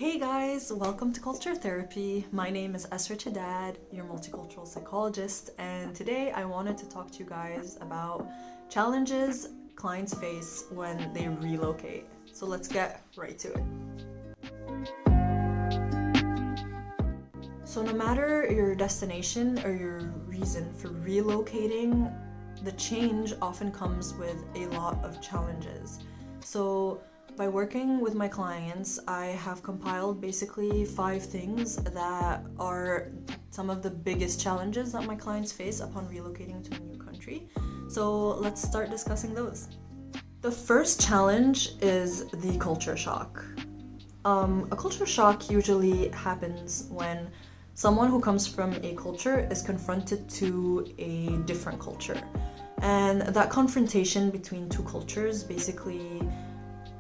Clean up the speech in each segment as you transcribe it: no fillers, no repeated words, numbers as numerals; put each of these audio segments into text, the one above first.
Hey guys, welcome to Culture Therapy. My name is Esraa Chaddad, your multicultural psychologist, and today I wanted to talk to you guys about challenges clients face when they relocate. So let's get right to it. So no matter your destination or your reason for relocating, the change often comes with a lot of challenges. So by working with my clients, I have compiled basically 5 things that are some of the biggest challenges that my clients face upon relocating to a new country. So let's start discussing those. The first challenge is the culture shock. A culture shock usually happens when someone who comes from a culture is confronted to a different culture. And that confrontation between two cultures basically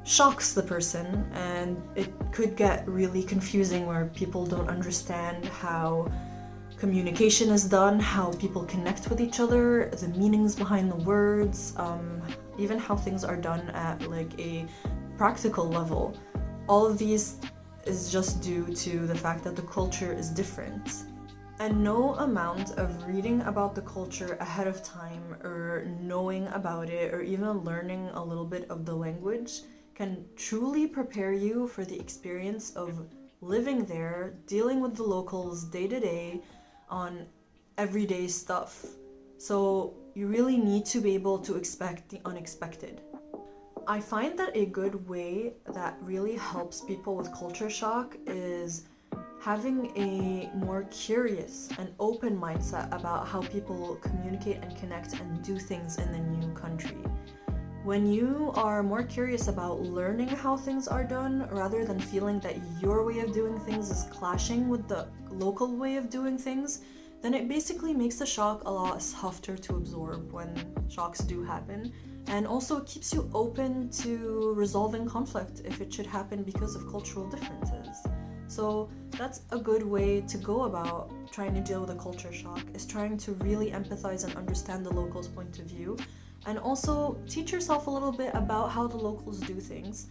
shocks the person, and it could get really confusing where people don't understand how communication is done, how people connect with each other, the meanings behind the words, even how things are done at like a practical level. All of these is just due to the fact that the culture is different. And no amount of reading about the culture ahead of time or knowing about it or even learning a little bit of the language can truly prepare you for the experience of living there, dealing with the locals day to day on everyday stuff. So you really need to be able to expect the unexpected. I find that a good way that really helps people with culture shock is having a more curious and open mindset about how people communicate and connect and do things in the new country. When you are more curious about learning how things are done rather than feeling that your way of doing things is clashing with the local way of doing things, then it basically makes the shock a lot softer to absorb when shocks do happen. And also it keeps you open to resolving conflict if it should happen because of cultural differences. So that's a good way to go about trying to deal with a culture shock, is trying to really empathize and understand the locals' point of view, and also teach yourself a little bit about how the locals do things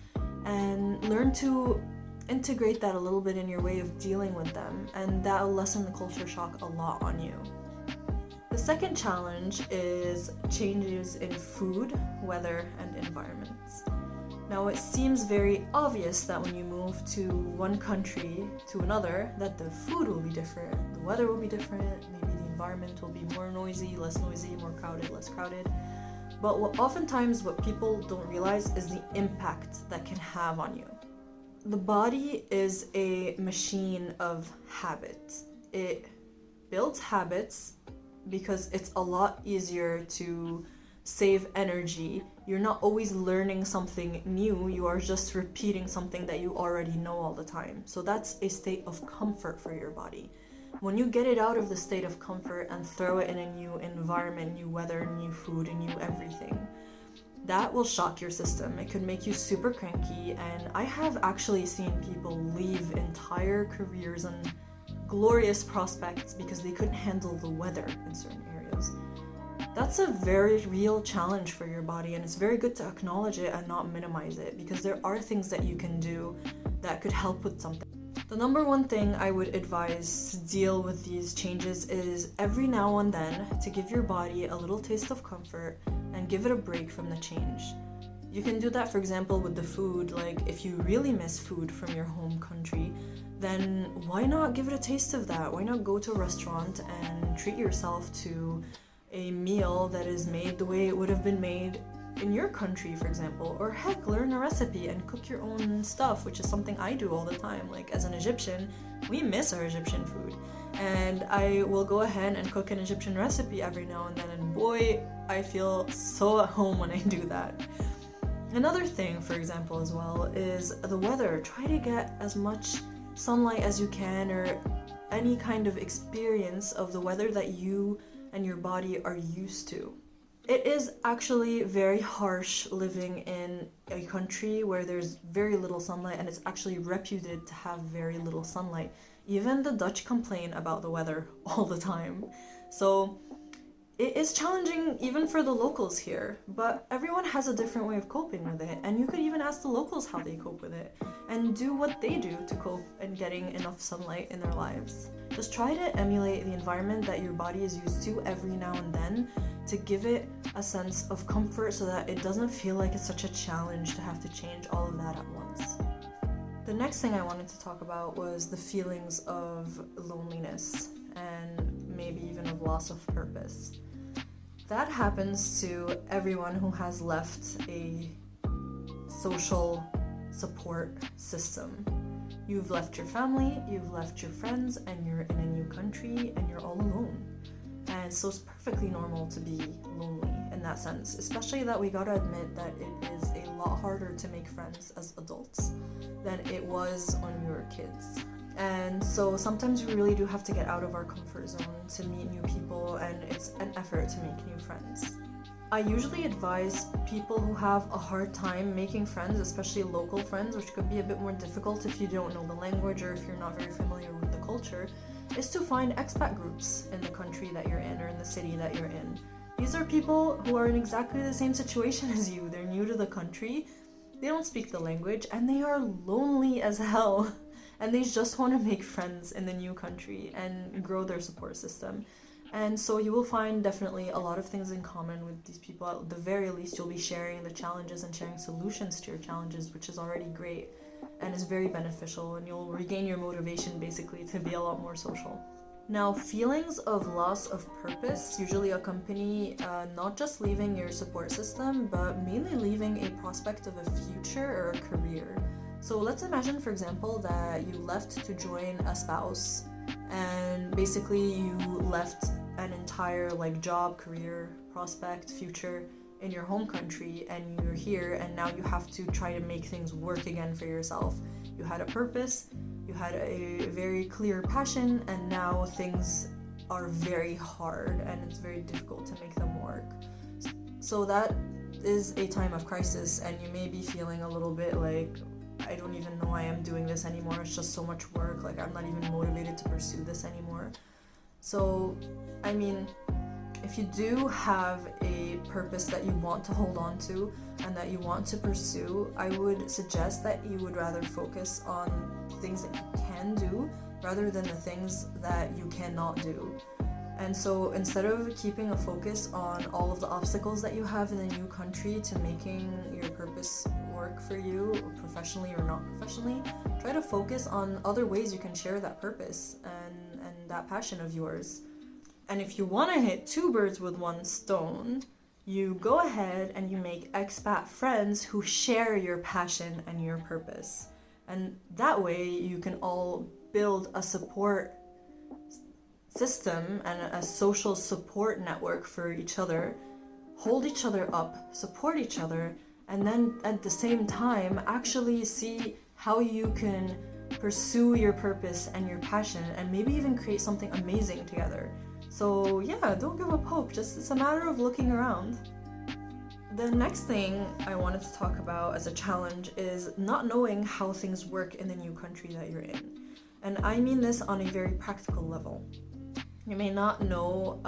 and learn to integrate that a little bit in your way of dealing with them, and that'll lessen the culture shock a lot on you. The second challenge is changes in food, weather, and environments. Now, it seems very obvious that when you move to one country to another, that the food will be different, the weather will be different, maybe the environment will be more noisy, more crowded, less crowded. But oftentimes what people don't realize is the impact that can have on you. The body is a machine of habits. It builds habits because it's a lot easier to save energy. You're not always learning something new, you are just repeating something that you already know all the time. So that's a state of comfort for your body. When you get it out of the state of comfort and throw it in a new environment, new weather, new food, and new everything, that will shock your system. It could make you super cranky, and I have actually seen people leave entire careers and glorious prospects because they couldn't handle the weather in certain areas. That's a very real challenge for your body, and it's very good to acknowledge it and not minimize it, because there are things that you can do that could help with something. The number one thing I would advise to deal with these changes is every now and then to give your body a little taste of comfort and give it a break from the change. You can do that, for example, with the food. Like, if you really miss food from your home country, then why not give it a taste of that? Why not go to a restaurant and treat yourself to a meal that is made the way it would have been made in your country, for example? Or heck, learn a recipe and cook your own stuff, which is something I do all the time. Like, as an Egyptian, we miss our Egyptian food, and I will go ahead and cook an Egyptian recipe every now and then, and boy, I feel so at home when I do that. Another thing, for example, as well, is the weather. Try to get as much sunlight as you can, or any kind of experience of the weather that you and your body are used to. It is actually very harsh living in a country where there's very little sunlight, and it's actually reputed to have very little sunlight. Even the Dutch complain about the weather all the time. So it is challenging even for the locals here, but everyone has a different way of coping with it, and you could even ask the locals how they cope with it and do what they do to cope and getting enough sunlight in their lives. Just try to emulate the environment that your body is used to every now and then to give it a sense of comfort so that it doesn't feel like it's such a challenge to have to change all of that at once. The next thing I wanted to talk about was the feelings of loneliness and maybe even of loss of purpose. That happens to everyone who has left a social support system. You've left your family, you've left your friends, and you're in a new country and you're all alone. And so it's perfectly normal to be lonely in that sense, especially that we gotta admit that it is a lot harder to make friends as adults than it was when we were kids. And so sometimes we really do have to get out of our comfort zone to meet new people, and it's an effort to make new friends. I usually advise people who have a hard time making friends, especially local friends, which could be a bit more difficult if you don't know the language or if you're not very familiar with the culture, is to find expat groups in the country that you're in or in the city that you're in. These are people who are in exactly the same situation as you. They're new to the country, they don't speak the language, and they are lonely as hell. And they just want to make friends in the new country and grow their support system. And so you will find definitely a lot of things in common with these people. At the very least, you'll be sharing the challenges and sharing solutions to your challenges, which is already great and is very beneficial, and you'll regain your motivation basically to be a lot more social. Now, feelings of loss of purpose usually accompany not just leaving your support system, but mainly leaving a prospect of a future or a career. So let's imagine, for example, that you left to join a spouse, and basically you left an entire job, career, prospect, future in your home country, and you're here, and now you have to try to make things work again for yourself. You had a purpose, you had a very clear passion, and now things are very hard and it's very difficult to make them work. So that is a time of crisis, and you may be feeling a little bit like, I don't even know why I'm doing this anymore, it's just so much work, I'm not even motivated to pursue this anymore. So, I mean, if you do have a purpose that you want to hold on to and that you want to pursue, I would suggest that you would rather focus on things that you can do rather than the things that you cannot do. And so instead of keeping a focus on all of the obstacles that you have in the new country to making your purpose work for you, professionally or not professionally, try to focus on other ways you can share that purpose and that passion of yours. And if you want to hit two birds with one stone, you go ahead and you make expat friends who share your passion and your purpose. And that way you can all build a support system and a social support network for each other, hold each other up, support each other, and then at the same time actually see how you can pursue your purpose and your passion and maybe even create something amazing together. So yeah, don't give up hope, just it's a matter of looking around. The next thing I wanted to talk about as a challenge is not knowing how things work in the new country that you're in. And I mean this on a very practical level. You may not know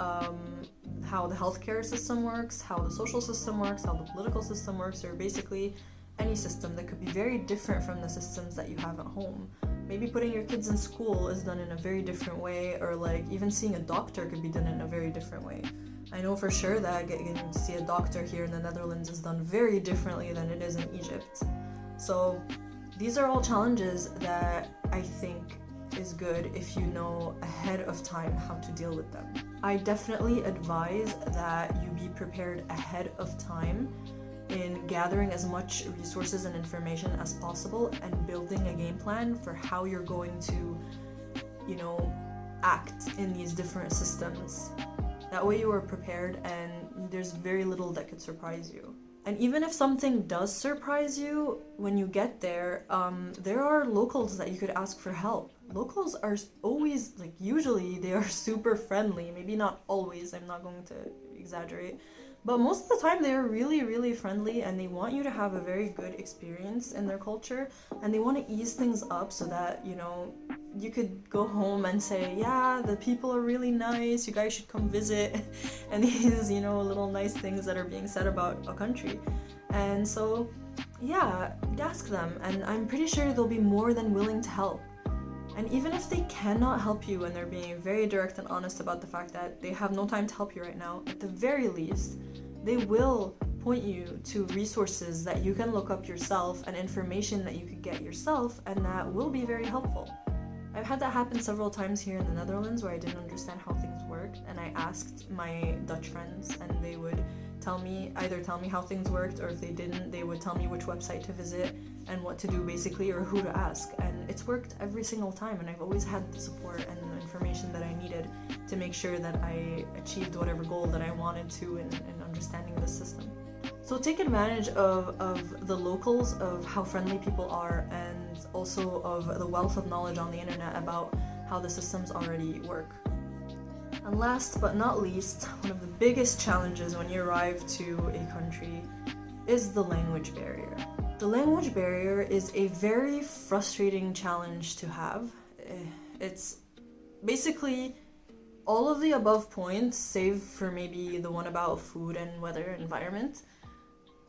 how the healthcare system works, how the social system works, how the political system works, or basically any system that could be very different from the systems that you have at home. Maybe putting your kids in school is done in a very different way, or even seeing a doctor could be done in a very different way. I know for sure that getting to see a doctor here in the Netherlands is done very differently than it is in Egypt. So these are all challenges that I think is good if you know ahead of time how to deal with them. I definitely advise that you be prepared ahead of time in gathering as much resources and information as possible and building a game plan for how you're going to, act in these different systems. That way you are prepared and there's very little that could surprise you. And even if something does surprise you, when you get there, there are locals that you could ask for help. Locals are always, usually they are super friendly. Maybe not always, I'm not going to exaggerate. But most of the time, they're really, really friendly and they want you to have a very good experience in their culture, and they want to ease things up so that, you know, you could go home and say, yeah, the people are really nice, you guys should come visit, and these, you know, little nice things that are being said about a country. And so, yeah, ask them, and I'm pretty sure they'll be more than willing to help. And even if they cannot help you and they're being very direct and honest about the fact that they have no time to help you right now, at the very least, they will point you to resources that you can look up yourself and information that you could get yourself, and that will be very helpful. I've had that happen several times here in the Netherlands where I didn't understand how things worked, and I asked my Dutch friends and they would either tell me how things worked, or if they didn't, they would tell me which website to visit and what to do basically, or who to ask. And it's worked every single time, and I've always had the support and the information that I needed to make sure that I achieved whatever goal that I wanted to in understanding the system. So take advantage of the locals, of how friendly people are, and also of the wealth of knowledge on the internet about how the systems already work. And last but not least, one of the biggest challenges when you arrive to a country is the language barrier. The language barrier is a very frustrating challenge to have. It's basically all of the above points, save for maybe the one about food and weather, environment,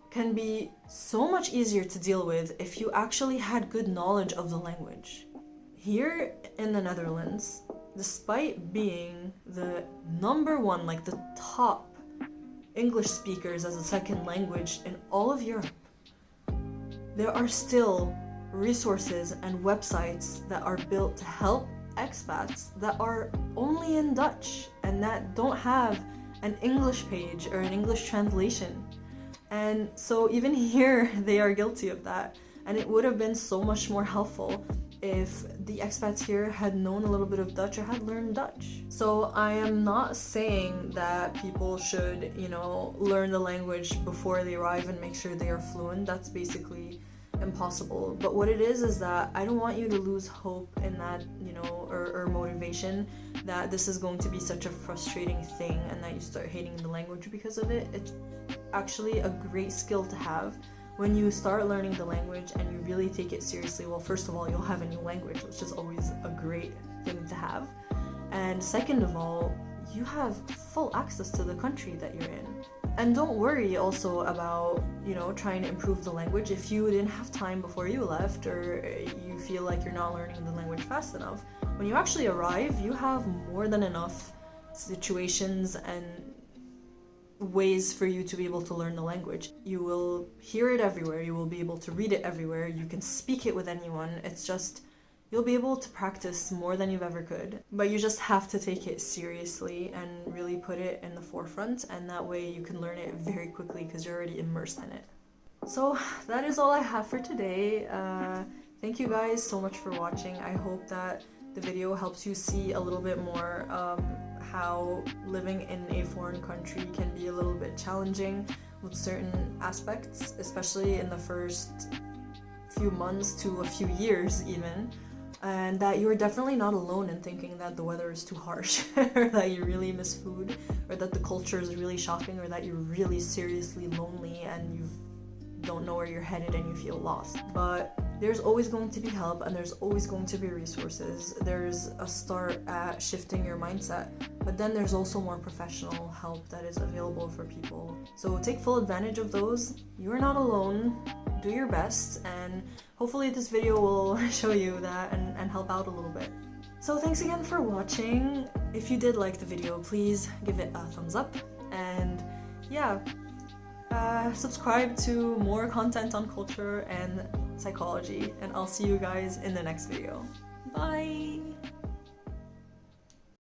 can be so much easier to deal with if you actually had good knowledge of the language. Here in the Netherlands, despite being the number one, like the top English speakers as a second language in all of Europe, there are still resources and websites that are built to help expats that are only in Dutch and that don't have an English page or an English translation. And so even here, they are guilty of that. And it would have been so much more helpful if the expats here had known a little bit of Dutch or had learned Dutch. So I am not saying that people should, you know, learn the language before they arrive and make sure they are fluent. That's basically impossible. But what it is that I don't want you to lose hope in that, you know, or motivation that this is going to be such a frustrating thing and that you start hating the language because of it. It's actually a great skill to have. When you start learning the language and you really take it seriously, well, first of all, you'll have a new language, which is always a great thing to have. And second of all, you have full access to the country that you're in. And don't worry also about, you know, trying to improve the language if you didn't have time before you left, or you feel like you're not learning the language fast enough. When you actually arrive, you have more than enough situations and ways for you to be able to learn the language. You will hear it everywhere, you will be able to read it everywhere, you can speak it with anyone. It's just, you'll be able to practice more than you've ever could, but you just have to take it seriously and really put it in the forefront, and that way you can learn it very quickly because you're already immersed in it. So that is all I have for today. Thank you guys so much for watching. I hope that the video helps you see a little bit more how living in a foreign country can be a little bit challenging with certain aspects, especially in the first few months to a few years even, and that you're definitely not alone in thinking that the weather is too harsh or that you really miss food, or that the culture is really shocking, or that you're really seriously lonely and you don't know where you're headed and you feel lost. But there's always going to be help, and there's always going to be resources. There's a start at shifting your mindset, but then there's also more professional help that is available for people. So take full advantage of those. You're not alone. Do your best, and hopefully this video will show you that and help out a little bit. So thanks again for watching. If you did like the video, please give it a thumbs up, and yeah, subscribe to more content on culture and psychology, and I'll see you guys in the next video. Bye!